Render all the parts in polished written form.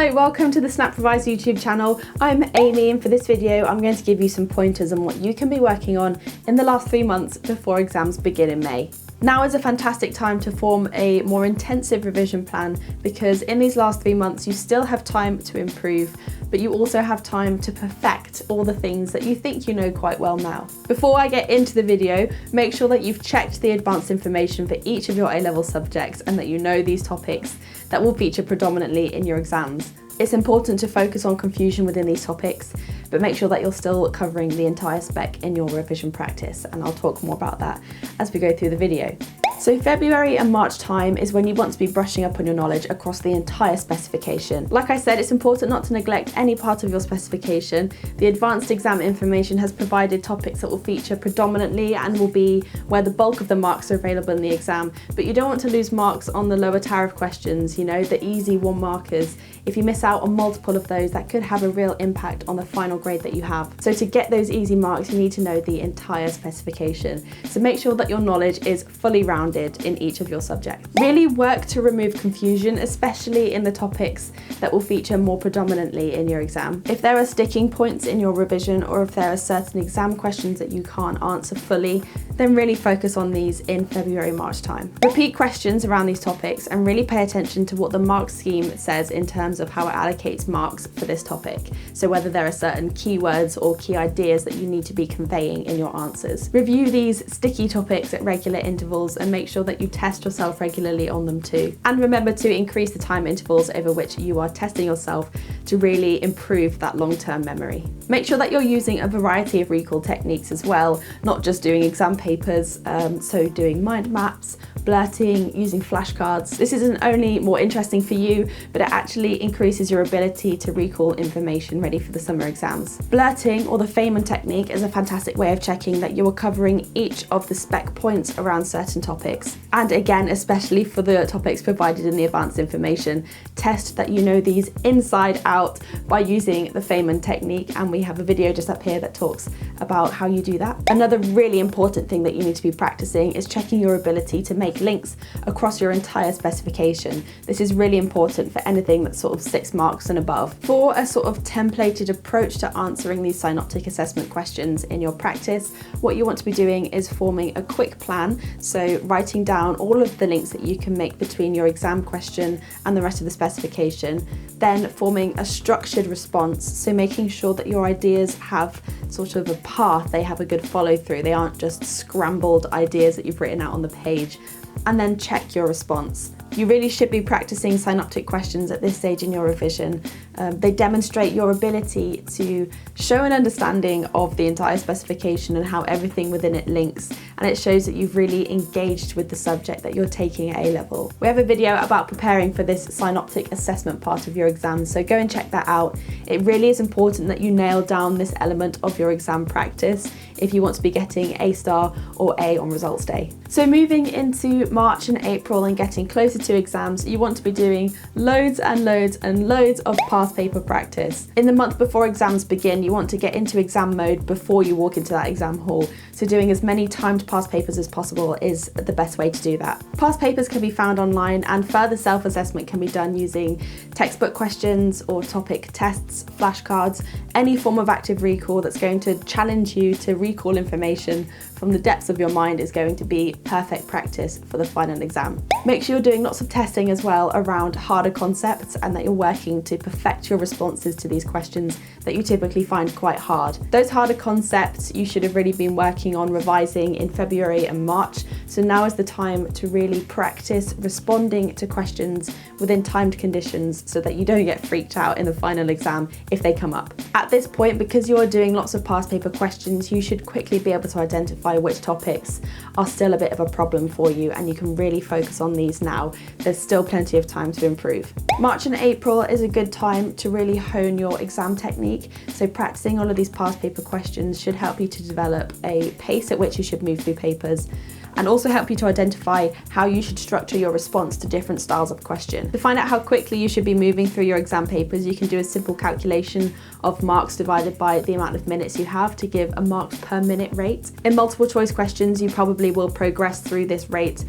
Hi, welcome to the Snap Revise YouTube channel. I'm Amy, and for this video I'm going to give you some pointers on what you can be working on in the last 3 months before exams begin in May. Now is a fantastic time to form a more intensive revision plan because in these last 3 months you still have time to improve, but you also have time to perfect all the things that you think you know quite well now. Before I get into the video, make sure that you've checked the advanced information for each of your A-level subjects and that you know these topics that will feature predominantly in your exams. It's important to focus on confusion within these topics, but make sure that you're still covering the entire spec in your revision practice, and I'll talk more about that as we go through the video. So February and March time is when you want to be brushing up on your knowledge across the entire specification. Like I said, it's important not to neglect any part of your specification. The advanced exam information has provided topics that will feature predominantly and will be where the bulk of the marks are available in the exam, but you don't want to lose marks on the lower tariff questions, you know, the easy 1 markers. If you miss out on multiple of those, that could have a real impact on the final grade that you have. So to get those easy marks, you need to know the entire specification. So make sure that your knowledge is fully rounded in each of your subjects. Really work to remove confusion, especially in the topics that will feature more predominantly in your exam. If there are sticking points in your revision, or if there are certain exam questions that you can't answer fully, then really focus on these in February-March time. Repeat questions around these topics and really pay attention to what the mark scheme says in terms of how it allocates marks for this topic. So whether there are certain keywords or key ideas that you need to be conveying in your answers. Review these sticky topics at regular intervals and make sure that you test yourself regularly on them too. And remember to increase the time intervals over which you are testing yourself to really improve that long-term memory. Make sure that you're using a variety of recall techniques as well, not just doing exam papers, so doing mind maps, blurting, using flashcards. This isn't only more interesting for you, but it actually increases your ability to recall information ready for the summer exams. Blurting, or the Feynman technique, is a fantastic way of checking that you are covering each of the spec points around certain topics. And again, especially for the topics provided in the advanced information, test that you know these inside out by using the Feynman technique, and we have a video just up here that talks about how you do that. Another really important thing that you need to be practicing is checking your ability to make links across your entire specification. This is really important for anything that's sort of 6 marks and above. For a sort of templated approach to answering these synoptic assessment questions in your practice, what you want to be doing is forming a quick plan, so writing down all of the links that you can make between your exam question and the rest of the specification, then forming a structured response, so making sure that your ideas have sort of a path, they have a good follow through, they aren't just scrambled ideas that you've written out on the page, and then check your response. You really should be practicing synoptic questions at this stage in your revision. They demonstrate your ability to show an understanding of the entire specification and how everything within it links, and it shows that you've really engaged with the subject that you're taking at A-level. We have a video about preparing for this synoptic assessment part of your exam, so go and check that out. It really is important that you nail down this element of your exam practice if you want to be getting A star or A on results day. So moving into March and April and getting closer to exams, you want to be doing loads and loads and loads of past paper practice. In the month before exams begin, you want to get into exam mode before you walk into that exam hall. So doing as many timed past papers as possible is the best way to do that. Past papers can be found online, and further self-assessment can be done using textbook questions or topic tests, flashcards, any form of active recall that's going to challenge you to recall information from the depths of your mind is going to be perfect practice for the final exam. Make sure you're doing lots of testing as well around harder concepts, and that you're working to perfect your responses to these questions that you typically find quite hard. Those harder concepts you should have really been working on revising in February and March, so now is the time to really practice responding to questions within timed conditions so that you don't get freaked out in the final exam if they come up. At this point, because you're doing lots of past paper questions, you should quickly be able to identify which topics are still a bit of a problem for you, and you can really focus on these now. There's still plenty of time to improve. March and April is a good time to really hone your exam technique, so practicing all of these past paper questions should help you to develop a pace at which you should move through papers, and also help you to identify how you should structure your response to different styles of question. To find out how quickly you should be moving through your exam papers, you can do a simple calculation of marks divided by the amount of minutes you have to give a marks per minute rate. In multiple choice questions, you probably will progress through this rate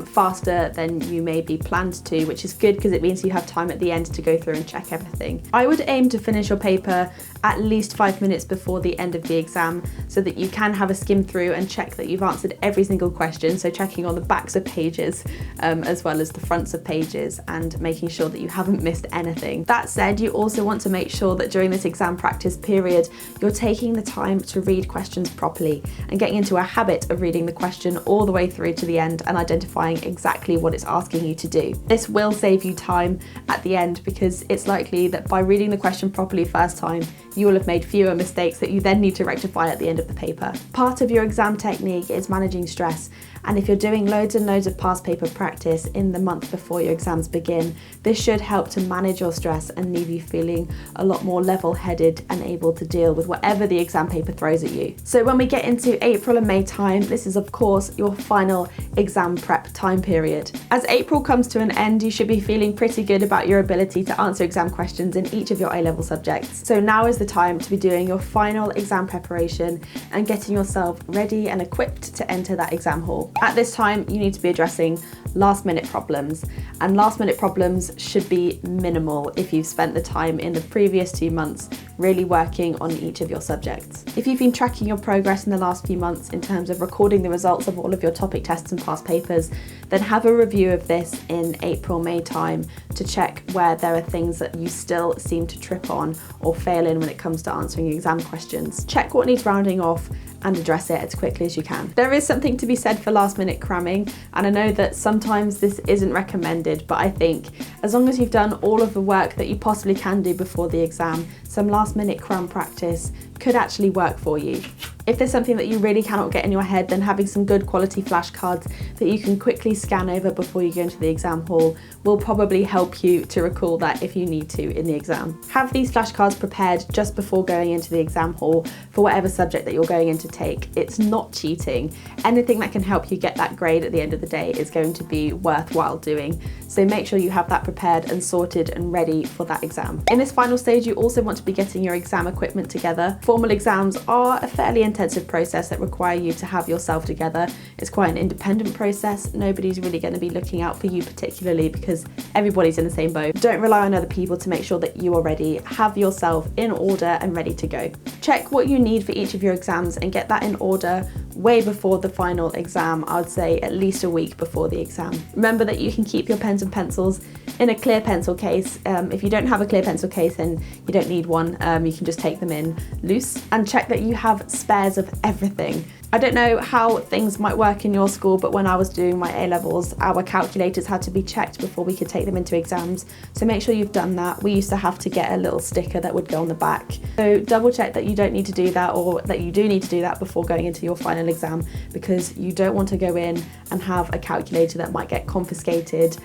faster than you maybe planned to, which is good because it means you have time at the end to go through and check everything. I would aim to finish your paper at least 5 minutes before the end of the exam so that you can have a skim through and check that you've answered every single question. So checking on the backs of pages as well as the fronts of pages and making sure that you haven't missed anything. That said, you also want to make sure that during this exam practice period, you're taking the time to read questions properly and getting into a habit of reading the question all the way through to the end and identifying exactly what it's asking you to do. This will save you time at the end because it's likely that by reading the question properly first time, you will have made fewer mistakes that you then need to rectify at the end of the paper. Part of your exam technique is managing stress, and if you're doing loads and loads of past paper practice in the month before your exams begin, this should help to manage your stress and leave you feeling a lot more level-headed and able to deal with whatever the exam paper throws at you. So when we get into April and May time, this is of course your final exam prep time period. As April comes to an end, you should be feeling pretty good about your ability to answer exam questions in each of your A-level subjects. So now is the time to be doing your final exam preparation and getting yourself ready and equipped to enter that exam hall. At this time, you need to be addressing last-minute problems, and last-minute problems should be minimal if you've spent the time in the previous 2 months really working on each of your subjects. If you've been tracking your progress in the last few months in terms of recording the results of all of your topic tests and past papers, then have a review of this in April, May time to check where there are things that you still seem to trip on or fail in when it comes to answering exam questions. Check what needs rounding off and address it as quickly as you can. There is something to be said for last minute cramming, and I know that sometimes this isn't recommended, but I think as long as you've done all of the work that you possibly can do before the exam, some last minute cram practice could actually work for you. If there's something that you really cannot get in your head, then having some good quality flashcards that you can quickly scan over before you go into the exam hall will probably help you to recall that if you need to in the exam. Have these flashcards prepared just before going into the exam hall for whatever subject that you're going in to take. It's not cheating. Anything that can help you get that grade at the end of the day is going to be worthwhile doing. So make sure you have that prepared and sorted and ready for that exam. In this final stage, you also want to be getting your exam equipment together. Formal exams are a fairly intensive process that require you to have yourself together. It's quite an independent process. Nobody's really going to be looking out for you particularly because everybody's in the same boat. Don't rely on other people to make sure that you are ready. Have yourself in order and ready to go. Check what you need for each of your exams and get that in order way before the final exam. I would say at least a week before the exam. Remember that you can keep your pens and pencils in a clear pencil case. If you don't have a clear pencil case, then you don't need one. You can just take them in loose, and check that you have spares of everything. I don't know how things might work in your school, but when I was doing my A-levels, our calculators had to be checked before we could take them into exams. So make sure you've done that. We used to have to get a little sticker that would go on the back. So double check that you don't need to do that, or that you do need to do that before going into your final exam, because you don't want to go in and have a calculator that might get confiscated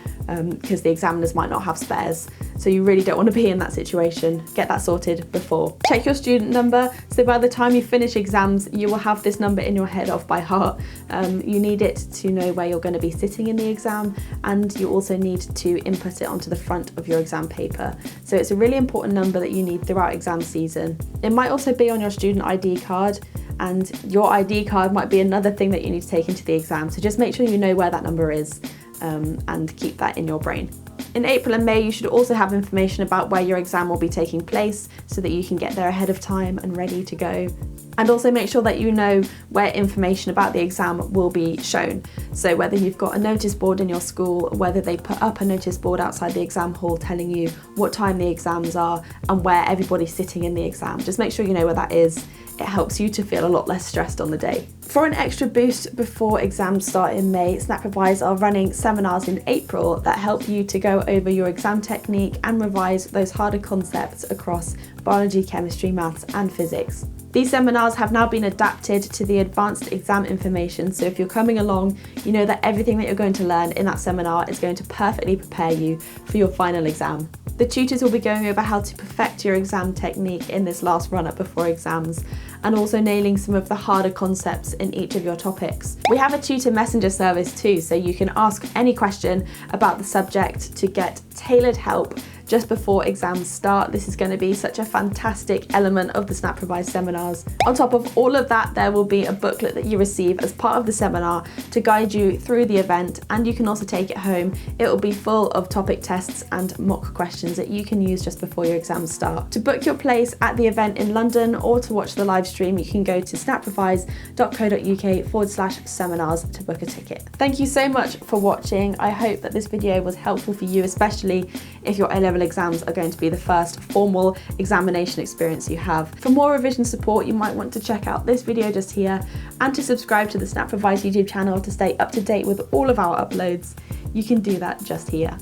because the examiners might not have spares. So you really don't want to be in that situation. Get that sorted before. Check your student number. So by the time you finish exams, you will have this number in your head off by heart. You need it to know where you're going to be sitting in the exam, and you also need to input it onto the front of your exam paper. So it's a really important number that you need throughout exam season. It might also be on your student ID card, and your ID card might be another thing that you need to take into the exam. So just make sure you know where that number is and keep that in your brain. In April and May, you should also have information about where your exam will be taking place so that you can get there ahead of time and ready to go. And also make sure that you know where information about the exam will be shown. So whether you've got a notice board in your school, whether they put up a notice board outside the exam hall telling you what time the exams are and where everybody's sitting in the exam. Just make sure you know where that is. It helps you to feel a lot less stressed on the day. For an extra boost before exams start in May, Snap Revise are running seminars in April that help you to go over your exam technique and revise those harder concepts across biology, chemistry, maths and physics. These seminars have now been adapted to the advanced exam information, so if you're coming along, you know that everything that you're going to learn in that seminar is going to perfectly prepare you for your final exam. The tutors will be going over how to perfect your exam technique in this last run-up before exams, and also nailing some of the harder concepts in each of your topics. We have a Tutor Messenger service too, so you can ask any question about the subject to get tailored help just before exams start. This is going to be such a fantastic element of the Snap Revise seminars. On top of all of that, there will be a booklet that you receive as part of the seminar to guide you through the event, and you can also take it home. It will be full of topic tests and mock questions that you can use just before your exams start. To book your place at the event in London or to watch the live stream, you can go to snaprevise.co.uk/seminars to book a ticket. Thank you so much for watching. I hope that this video was helpful for you, especially if your A-level exams are going to be the first formal examination experience you have. For more revision support, you might want to check out this video just here, and to subscribe to the Snap Revise YouTube channel to stay up to date with all of our uploads. You can do that just here.